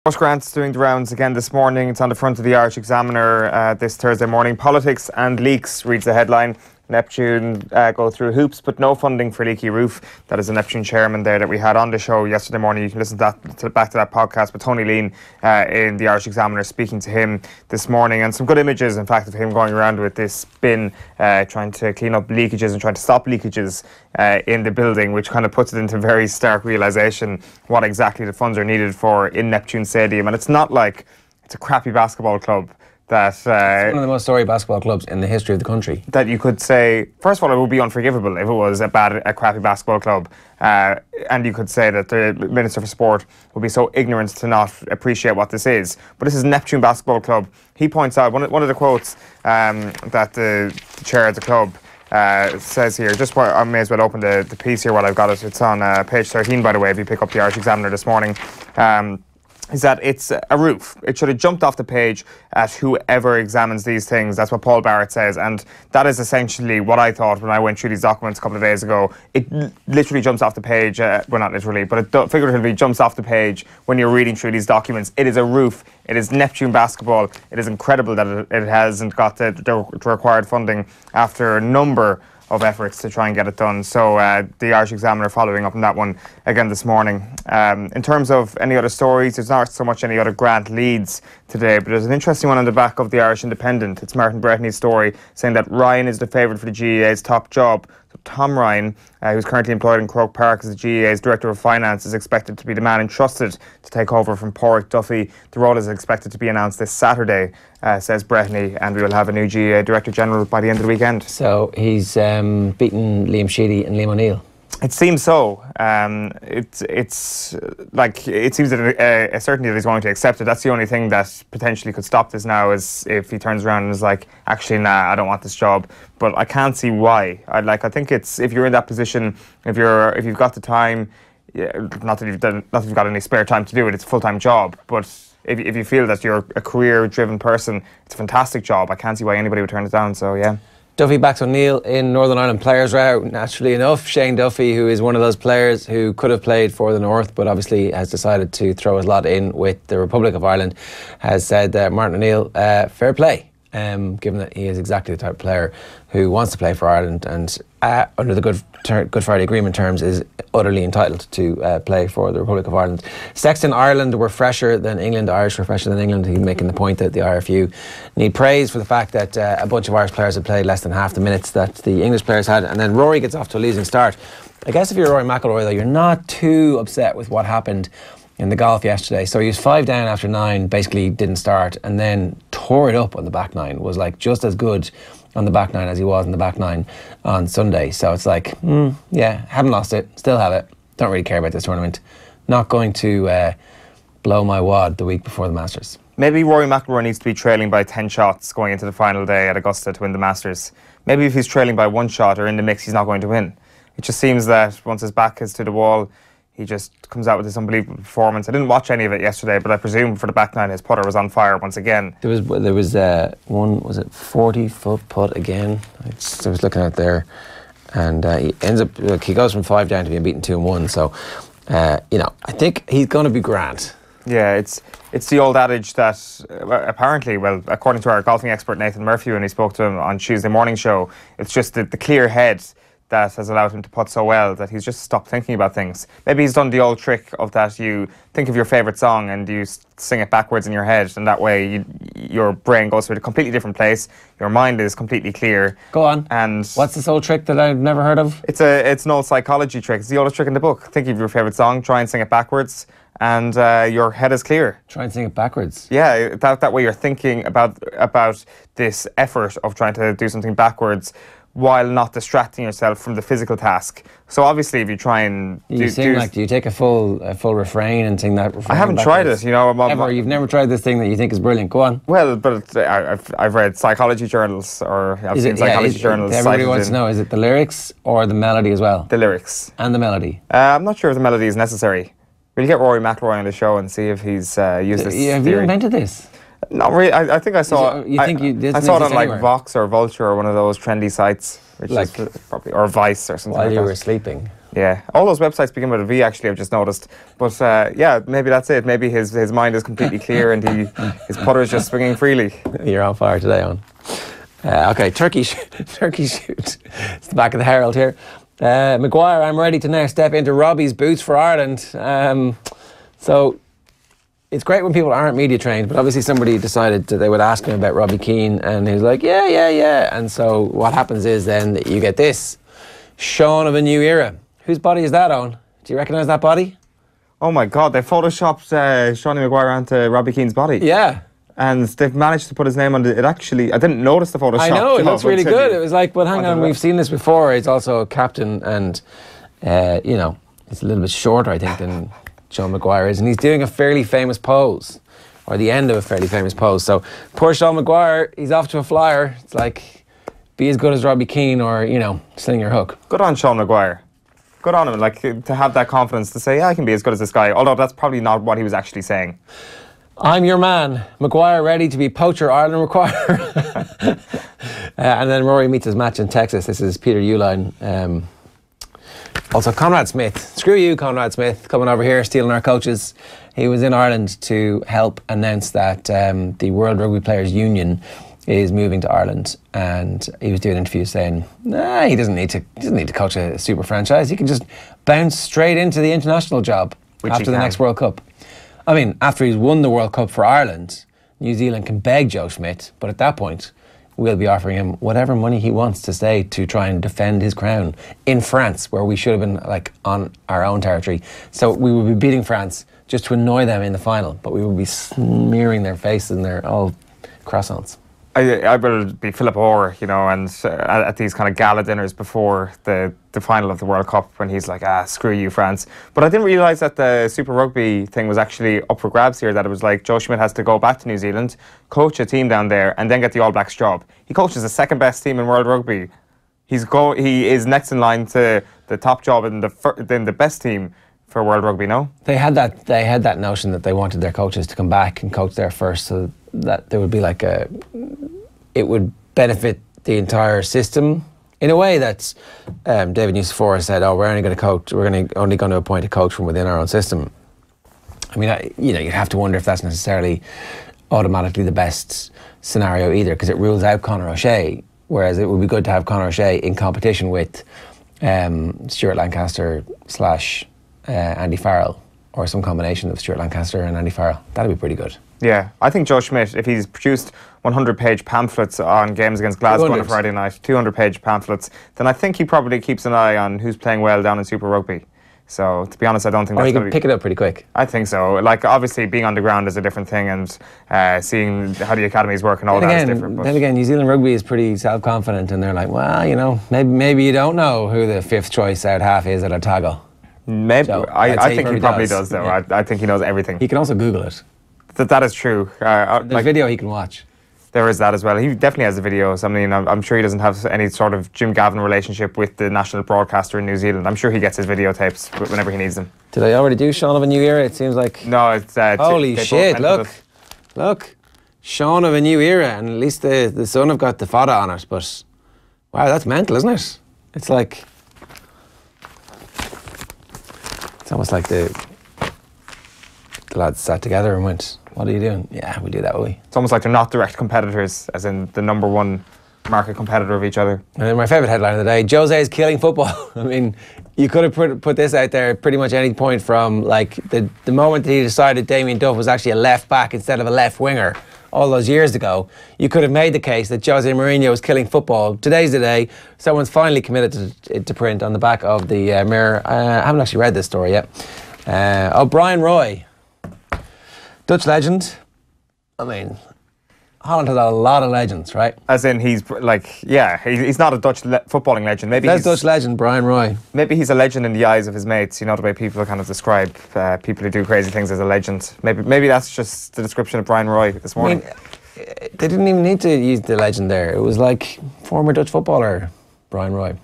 Ross Grant's doing the rounds again this morning. It's on the front of the Irish Examiner this Thursday morning. Politics and leaks reads the headline. Neptune go through hoops, but no funding for leaky roof. That is the Neptune chairman there that we had on the show yesterday morning. You can listen back to that podcast with Tony Lean in the Irish Examiner, speaking to him this morning. And some good images, in fact, of him going around with this bin, trying to clean up leakages and trying to stop leakages in the building, which kind of puts it into very stark realisation what exactly the funds are needed for in Neptune Stadium. And it's not like it's a crappy basketball club. It's one of the most storied basketball clubs in the history of the country. That you could say, first of all, it would be unforgivable if it was a crappy basketball club. And you could say that the Minister for Sport would be so ignorant to not appreciate what this is. But this is Neptune Basketball Club. He points out, one of the quotes that the chair of the club says here, I may as well open the piece here while I've got it. It's on page 13, by the way, if you pick up the Irish Examiner this morning. Is that it's a roof. It should have jumped off the page at whoever examines these things. That's what Paul Barrett says. And that is essentially what I thought when I went through these documents a couple of days ago. It literally jumps off the page. Well, not literally, but it figuratively jumps off the page when you're reading through these documents. It is a roof. It is Neptune basketball. It is incredible that it hasn't got the required funding after a number of efforts to try and get it done. So the Irish Examiner following up on that one again this morning. In terms of any other stories, there's not so much any other Grant leads today, but there's an interesting one on the back of the Irish Independent. It's Martin Brehony's story saying that Ryan is the favourite for the GEA's top job. So Tom Ryan, who's currently employed in Croke Park as the GEA's Director of Finance, is expected to be the man entrusted to take over from Pádraig Duffy. The role is expected to be announced this Saturday, says Brehony, and we will have a new GEA Director General by the end of the weekend. So he's beaten Liam Sheedy and Liam O'Neill. It seems so. It's like it seems that a certainty that he's going to accept it. That's the only thing that potentially could stop this now, is if he turns around and is like, actually, nah, I don't want this job. But I can't see why. I think it's, if you're in that position, if you've got the time, not that you've got any spare time to do it. It's a full-time job, but if you feel that you're a career-driven person, it's a fantastic job. I can't see why anybody would turn it down. So yeah. Duffy backs O'Neill in Northern Ireland Players Row, naturally enough. Shane Duffy, who is one of those players who could have played for the North, but obviously has decided to throw his lot in with the Republic of Ireland, has said that Martin O'Neill, fair play, given that he is exactly the type of player who wants to play for Ireland and under the Good Friday Agreement terms is utterly entitled to play for the Republic of Ireland. Sexton, Ireland were fresher than England, the Irish were fresher than England. He's making the point that the IRFU need praise for the fact that a bunch of Irish players had played less than half the minutes that the English players had, and then Rory gets off to a losing start. I guess if you're Rory McIlroy, though, you're not too upset with what happened in the golf yesterday. So he was 5 down after 9, basically didn't start, and then tore it up on the back 9, was like just as good on the back 9 as he was in the back 9 on Sunday. So it's like, yeah, haven't lost it, still have it, don't really care about this tournament, not going to blow my wad the week before the Masters. Maybe Rory McIlroy needs to be trailing by 10 shots going into the final day at Augusta to win the Masters. Maybe if he's trailing by 1 shot or in the mix, he's not going to win. It just seems that once his back is to the wall, he just comes out with this unbelievable performance. I didn't watch any of it yesterday, but I presume for the back 9 his putter was on fire once again. There was one, was it 40-foot putt again? I was looking at there, and he ends up, look, he goes from 5 down to being beaten 2-1. So, I think he's going to be grand. Yeah, it's the old adage that apparently, well, according to our golfing expert Nathan Murphy, when he spoke to him on Tuesday morning show, it's just the clear head that has allowed him to putt so well that he's just stopped thinking about things. Maybe he's done the old trick of that you think of your favourite song and you sing it backwards in your head, and that way your brain goes to a completely different place, your mind is completely clear. Go on. And what's this old trick that I've never heard of? It's an old psychology trick. It's the oldest trick in the book. Think of your favourite song, try and sing it backwards, and your head is clear. Try and sing it backwards? Yeah, that way you're thinking about this effort of trying to do something backwards while not distracting yourself from the physical task. So obviously if you try and do you take a full refrain and sing that refrain? I haven't tried it, Ever? You've never tried this thing that you think is brilliant? Go on. Well, but I've read psychology journals, or I've seen psychology journals. Everybody wants to know, is it the lyrics or the melody as well? The lyrics. And the melody? I'm not sure if the melody is necessary. We'll get Rory McIlroy on the show and see if he's used this Have you invented this? Not really. I think I saw. I saw it on like Vox or Vulture or one of those trendy sites, which like, is probably, or Vice or something. While like you that. were sleeping. Yeah, all those websites begin with a V. Actually, I've just noticed. But yeah, maybe that's it. Maybe his mind is completely clear and his putter is just swinging freely. You're on fire today, on. Okay, Turkey shoot. It's the back of the Herald here. Maguire, I'm ready to now step into Robbie's boots for Ireland. So it's great when people aren't media trained, but obviously somebody decided that they would ask him about Robbie Keane, and he was like, yeah. And so what happens is then that you get this Sean of a new era. Whose body is that, Owen? Do you recognise that body? Oh my God, they photoshopped Seanie Maguire onto Robbie Keane's body. Yeah. And they've managed to put his name on it. Actually, I didn't notice the Photoshop. I know, it looks really good. It was like, well, hang on, we've seen this before. He's also a captain and, you know, he's a little bit shorter, I think, than Sean Maguire is. And he's doing a fairly famous pose, or the end of a fairly famous pose. So poor Sean Maguire, he's off to a flyer. It's like, be as good as Robbie Keane or, you know, sling your hook. Good on Sean Maguire. Good on him, like, to have that confidence to say, yeah, I can be as good as this guy. Although that's probably not what he was actually saying. I'm your man. Maguire ready to be poacher Ireland require. And then Rory meets his match in Texas. This is Peter Uline. Also Conrad Smith. Screw you, Conrad Smith, coming over here, stealing our coaches. He was in Ireland to help announce that the World Rugby Players Union is moving to Ireland, and he was doing interviews saying, nah, he doesn't need to coach a super franchise. He can just bounce straight into the international job after the next World Cup. I mean, after he's won the World Cup for Ireland, New Zealand can beg Joe Schmidt, but at that point, we'll be offering him whatever money he wants to stay to try and defend his crown in France, where we should have been like on our own territory. So we would be beating France just to annoy them in the final, but we would be smearing their faces and their all croissants. I will be Philip Orr, you know, and at these kind of gala dinners before the final of the World Cup, when he's like, screw you, France. But I didn't realise that the Super Rugby thing was actually up for grabs here, that it was like Joe Schmidt has to go back to New Zealand, coach a team down there, and then get the All Blacks job. He coaches the second best team in World Rugby. He is next in line to the top job in the best team for World Rugby, no? They had that notion that they wanted their coaches to come back and coach there first, so that there would be like it would benefit the entire system in a way that David Nucifora said, we're only going to appoint a coach from within our own system. I mean, you know, you'd have to wonder if that's necessarily automatically the best scenario either, because it rules out Conor O'Shea, whereas it would be good to have Conor O'Shea in competition with Stuart Lancaster / Andy Farrell, or some combination of Stuart Lancaster and Andy Farrell. That'd be pretty good. Yeah, I think Joe Schmidt, if he's produced 100-page pamphlets on games against Glasgow on a Friday night, 200-page pamphlets, then I think he probably keeps an eye on who's playing well down in Super Rugby. So, to be honest, I don't think that's going to be... Or he can pick it up pretty quick. I think so. Like, obviously, being on the ground is a different thing, and seeing how the academies work and all that is different. But then again, New Zealand Rugby is pretty self-confident, and they're like, well, you know, maybe you don't know who the fifth choice out half is at Otago. Maybe. So I think he probably does, though. Yeah. I think he knows everything. He can also Google it. That is true. There's video he can watch. There is that as well. He definitely has the videos. I mean, I'm sure he doesn't have any sort of Jim Gavin relationship with the national broadcaster in New Zealand. I'm sure he gets his videotapes whenever he needs them. Did I already do Sean of a New Era? It seems like... No, it's... Holy shit, look. Sean of a New Era, and at least the Sun have got the fodder on it, but... Wow, that's mental, isn't it? It's like... It's almost like the lads sat together and went, what are you doing? Yeah, we do that, will we? It's almost like they're not direct competitors, as in the number one market competitor of each other. And then my favourite headline of the day, Jose is killing football. I mean, you could have put this out there at pretty much any point from like the moment that he decided Damien Duff was actually a left back instead of a left winger all those years ago. You could have made the case that Jose Mourinho was killing football. Today's the day. Someone's finally committed to print on the back of the Mirror. I haven't actually read this story yet. Brian Roy, Dutch legend. I mean, Holland has a lot of legends, right? As in, he's like, yeah, he's not a Dutch footballing legend. Maybe he's Dutch legend, Brian Roy. Maybe he's a legend in the eyes of his mates. You know the way people kind of describe people who do crazy things as a legend. Maybe that's just the description of Brian Roy this morning. I mean, they didn't even need to use the legend there. It was like former Dutch footballer Brian Roy.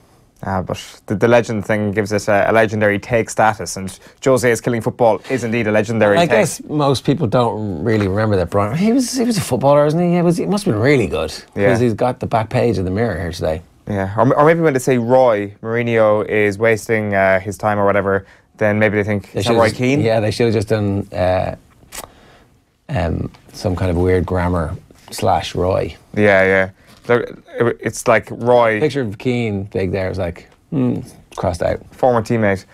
But the legend thing gives it a legendary take status, and Jose is killing football is indeed a legendary take. I guess most people don't really remember that Brian. He was a footballer, isn't he? He must have been really good. Yeah. Because he's got the back page of the Mirror here today. Yeah, or maybe when they say Roy, Mourinho is wasting his time or whatever, then maybe they think, is that Roy Keane? Yeah, they should have just done some kind of weird grammar / Roy. Yeah. It's like Roy. Picture of Keane big there is like, crossed out. Former teammate.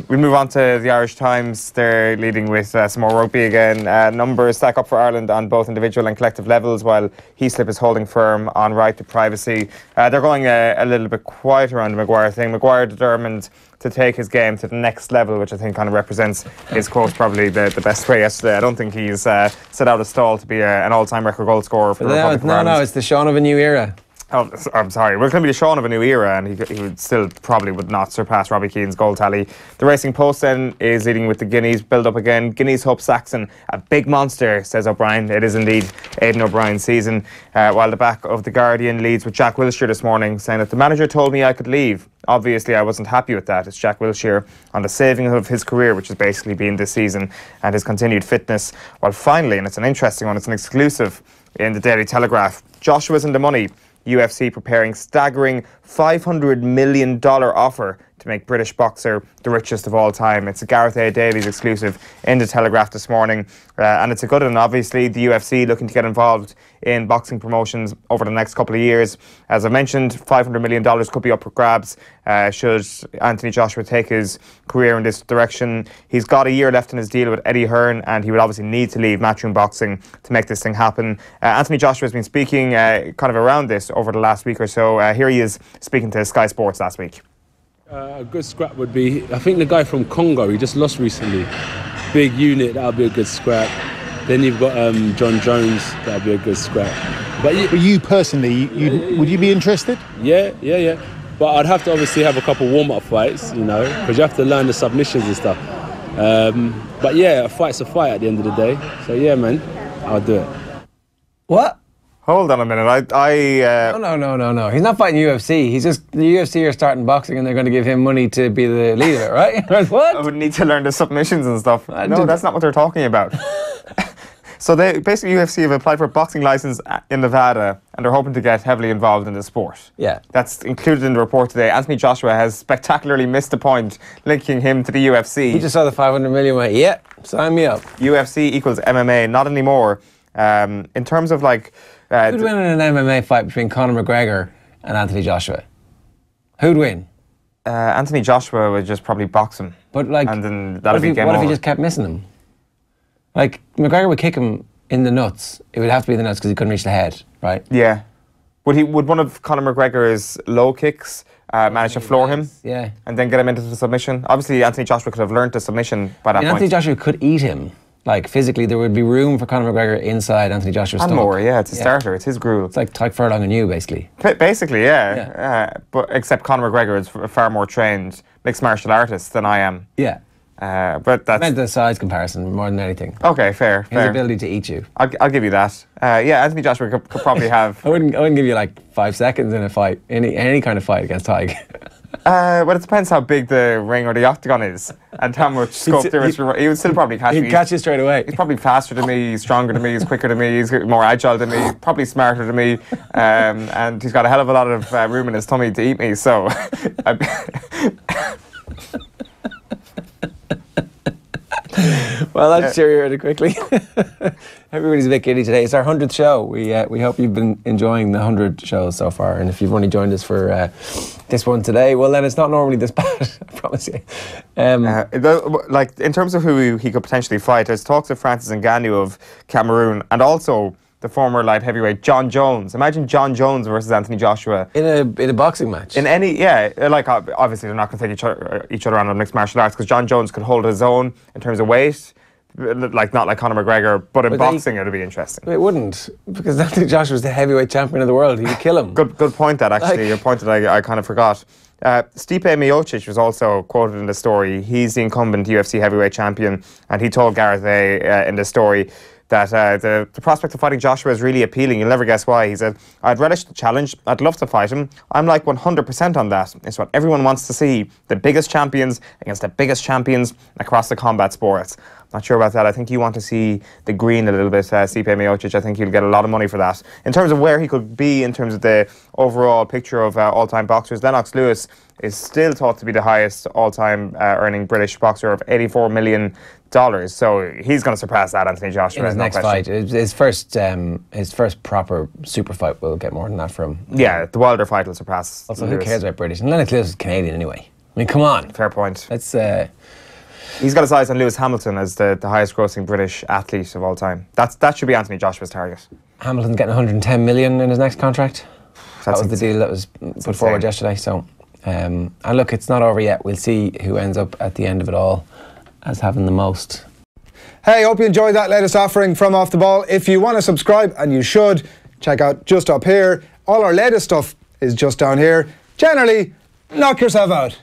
We move on to the Irish Times. They're leading with some more rugby again. Numbers stack up for Ireland on both individual and collective levels, while Heaslip is holding firm on right to privacy. They're going a little bit quiet around the Maguire thing. Maguire determined to take his game to the next level, which I think kind of represents his quote probably the best way yesterday. I don't think he's set out a stall to be an all-time record goal scorer for the Republic of Ireland. No, it's the Sean of a new era. Oh, I'm sorry. Well, it's going to be the Sean of a new era, and he would still probably would not surpass Robbie Keane's goal tally. The Racing Post then is leading with the Guineas build up again. Guineas hope Saxon, a big monster, says O'Brien. It is indeed Aidan O'Brien's season. While the back of the Guardian leads with Jack Wilshere this morning, saying that the manager told me I could leave. Obviously, I wasn't happy with that. It's Jack Wilshere on the saving of his career, which has basically been this season, and his continued fitness. While finally, and it's an interesting one, it's an exclusive in the Daily Telegraph, Joshua's in the money. UFC preparing staggering $500 million offer to make British boxer the richest of all time. It's a Gareth A. Davies exclusive in the Telegraph this morning, and it's a good one. Obviously, the UFC looking to get involved in boxing promotions over the next couple of years. As I mentioned, $500 million could be up for grabs should Anthony Joshua take his career in this direction. He's got a year left in his deal with Eddie Hearn, and he would obviously need to leave matchroom boxing to make this thing happen. Anthony Joshua has been speaking kind of around this over the last week or so. Here he is speaking to Sky Sports last week. A good scrap would be, I think the guy from Congo, he just lost recently. Big unit, that would be a good scrap. Then you've got John Jones, that would be a good scrap. But you personally, would you be interested? Yeah. But I'd have to obviously have a couple warm-up fights, because you have to learn the submissions and stuff. But yeah, a fight's a fight at the end of the day. So yeah, man, I'll do it. What? Hold on a minute. No. He's not fighting UFC. He's just, the UFC are starting boxing and they're going to give him money to be the leader, right? What? I would need to learn the submissions and stuff. No, that's not what they're talking about. So they basically, UFC have applied for a boxing license in Nevada, and they're hoping to get heavily involved in the sport. Yeah. That's included in the report today. Anthony Joshua has spectacularly missed the point linking him to the UFC. He just saw the 500 million went, yeah, sign me up. UFC equals MMA, not anymore. In terms of like... Who'd win in an MMA fight between Conor McGregor and Anthony Joshua? Who'd win? Anthony Joshua would just probably box him. But like, and then that'd be game What over. if he just kept missing him? Like, McGregor would kick him in the nuts. It would have to be the nuts because he couldn't reach the head, right? Yeah. Would one of Conor McGregor's low kicks manage to floor him? Yeah. And then get him into the submission? Obviously, Anthony Joshua could have learnt the submission by that point. Anthony Joshua could eat him. Like, physically, there would be room for Conor McGregor inside Anthony Joshua's stomach. And more, yeah. It's a starter. It's his gruel. It's like Tyke Furlong and you, basically. Basically, yeah. But except Conor McGregor is a far more trained mixed martial artist than I am. Yeah. But that's... I meant the size comparison more than anything. Okay, fair. His ability to eat you. I'll give you that. Yeah, Anthony Joshua could probably have... I wouldn't give you like 5 seconds in a fight, any kind of fight against Tyke. Well, it depends how big the ring or the octagon is and how much scope there is. He would still probably catch me. He'd catch you straight away. He's probably faster than me, he's stronger than me, he's quicker than me, he's more agile than me, he's probably smarter than me, and he's got a hell of a lot of room in his tummy to eat me, so... Well, that's cheer you really quickly. Everybody's a bit giddy today. It's our 100th show. We hope you've been enjoying the 100 shows so far. And if you've only joined us for this one today, well, then it's not normally this bad, I promise you. Like, in terms of who he could potentially fight, there's talks of Francis Ngannou of Cameroon, and also the former light heavyweight John Jones. Imagine John Jones versus Anthony Joshua in a boxing match. In any, like obviously they're not going to take each other on in mixed martial arts because John Jones could hold his own in terms of weight, like not like Conor McGregor, but in boxing it'd be interesting. It wouldn't, because Anthony Joshua's the heavyweight champion of the world. He would kill him. Good point. That actually, your point that I kind of forgot. Stipe Miocic was also quoted in the story. He's the incumbent UFC heavyweight champion, and he told Gareth A in the story that the prospect of fighting Joshua is really appealing. You'll never guess why. He said, I'd relish the challenge. I'd love to fight him. I'm like 100% on that. It's what everyone wants to see. The biggest champions against the biggest champions across the combat sports. Not sure about that. I think you want to see the green a little bit, Stipe Miocic. I think he'll get a lot of money for that. In terms of where he could be, in terms of the overall picture of all-time boxers, Lennox Lewis is still thought to be the highest all-time earning British boxer of $84 million. So he's going to surpass that, Anthony Joshua. In his next fight, his first proper super fight will get more than that from him. Yeah, the Wilder fight will surpass. Also, Lewis. who cares about British? And Lennox Lewis is Canadian anyway. I mean, come on. Fair point. Let's. He's got his eyes on Lewis Hamilton as the highest grossing British athlete of all time. That should be Anthony Joshua's target. Hamilton's getting 110 million in his next contract. That was the deal that was put forward yesterday. So, and look, it's not over yet. We'll see who ends up at the end of it all as having the most. Hey, hope you enjoyed that latest offering from Off the Ball. If you want to subscribe, and you should, check out just up here. All our latest stuff is just down here. Generally, knock yourself out.